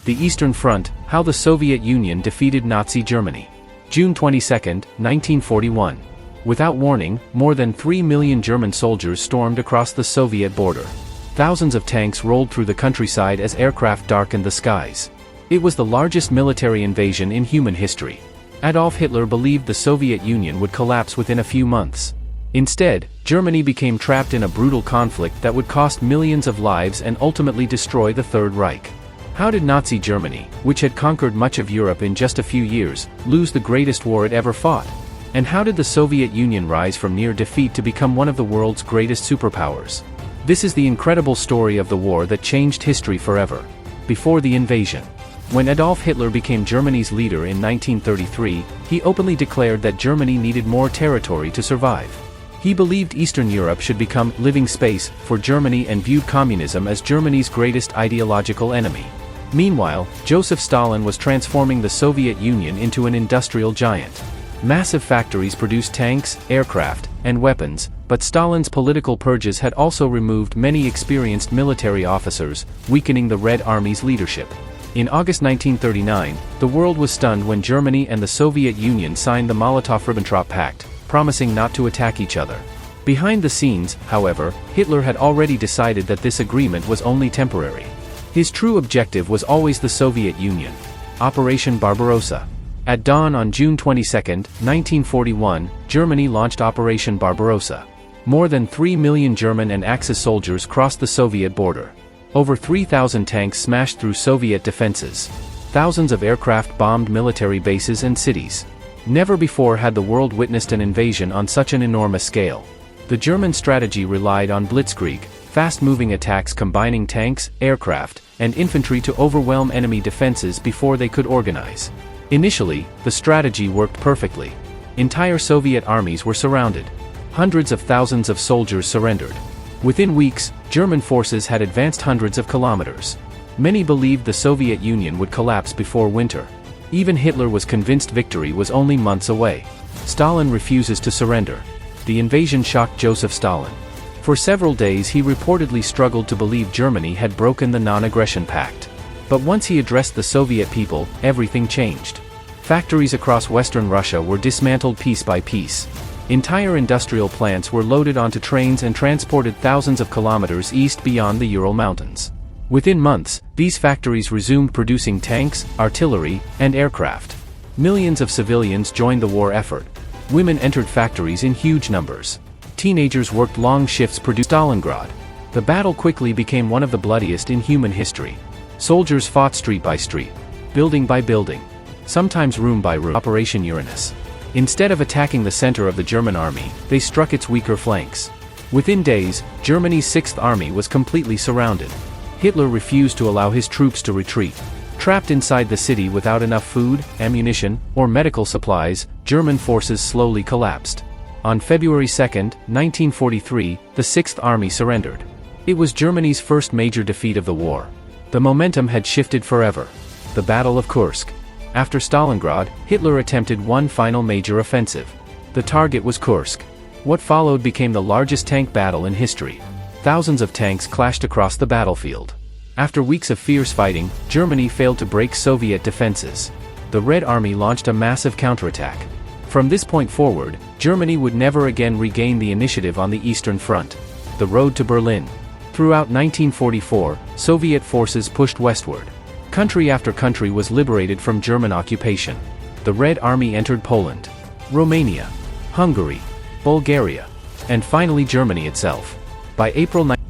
The Eastern Front, how the Soviet Union defeated Nazi Germany. June 22, 1941. Without warning, more than 3 million German soldiers stormed across the Soviet border. Thousands of tanks rolled through the countryside as aircraft darkened the skies. It was the largest military invasion in human history. Adolf Hitler believed the Soviet Union would collapse within a few months. Instead, Germany became trapped in a brutal conflict that would cost millions of lives and ultimately destroy the Third Reich. How did Nazi Germany, which had conquered much of Europe in just a few years, lose the greatest war it ever fought? And how did the Soviet Union rise from near defeat to become one of the world's greatest superpowers? This is the incredible story of the war that changed history forever. Before the invasion. When Adolf Hitler became Germany's leader in 1933, he openly declared that Germany needed more territory to survive. He believed Eastern Europe should become living space for Germany and viewed communism as Germany's greatest ideological enemy. Meanwhile, Joseph Stalin was transforming the Soviet Union into an industrial giant. Massive factories produced tanks, aircraft, and weapons, but Stalin's political purges had also removed many experienced military officers, weakening the Red Army's leadership. In August 1939, the world was stunned when Germany and the Soviet Union signed the Molotov-Ribbentrop Pact, promising not to attack each other. Behind the scenes, however, Hitler had already decided that this agreement was only temporary. His true objective was always the Soviet Union. Operation Barbarossa. At dawn on June 22, 1941, Germany launched Operation Barbarossa. More than 3 million German and Axis soldiers crossed the Soviet border. Over 3,000 tanks smashed through Soviet defenses. Thousands of aircraft bombed military bases and cities. Never before had the world witnessed an invasion on such an enormous scale. The German strategy relied on blitzkrieg, fast-moving attacks combining tanks, aircraft, and infantry to overwhelm enemy defenses before they could organize. Initially, the strategy worked perfectly. Entire Soviet armies were surrounded. Hundreds of thousands of soldiers surrendered. Within weeks, German forces had advanced hundreds of kilometers. Many believed the Soviet Union would collapse before winter. Even Hitler was convinced victory was only months away. Stalin refuses to surrender. The invasion shocked Joseph Stalin. For several days he reportedly struggled to believe Germany had broken the non-aggression pact. But once he addressed the Soviet people, everything changed. Factories across Western Russia were dismantled piece by piece. Entire industrial plants were loaded onto trains and transported thousands of kilometers east beyond the Ural Mountains. Within months, these factories resumed producing tanks, artillery, and aircraft. Millions of civilians joined the war effort. Women entered factories in huge numbers. Teenagers worked long shifts producing Stalingrad. The battle quickly became one of the bloodiest in human history. Soldiers fought street by street, building by building, sometimes room by room. Operation Uranus. Instead of attacking the center of the German army, they struck its weaker flanks. Within days, Germany's 6th Army was completely surrounded. Hitler refused to allow his troops to retreat. Trapped inside the city without enough food, ammunition, or medical supplies, German forces slowly collapsed. On February 2, 1943, the 6th Army surrendered. It was Germany's first major defeat of the war. The momentum had shifted forever. The Battle of Kursk. After Stalingrad, Hitler attempted one final major offensive. The target was Kursk. What followed became the largest tank battle in history. Thousands of tanks clashed across the battlefield. After weeks of fierce fighting, Germany failed to break Soviet defenses. The Red Army launched a massive counterattack. From this point forward, Germany would never again regain the initiative on the Eastern Front. The road to Berlin. Throughout 1944, Soviet forces pushed westward. Country after country was liberated from German occupation. The Red Army entered Poland, Romania, Hungary, Bulgaria, and finally Germany itself. By April 19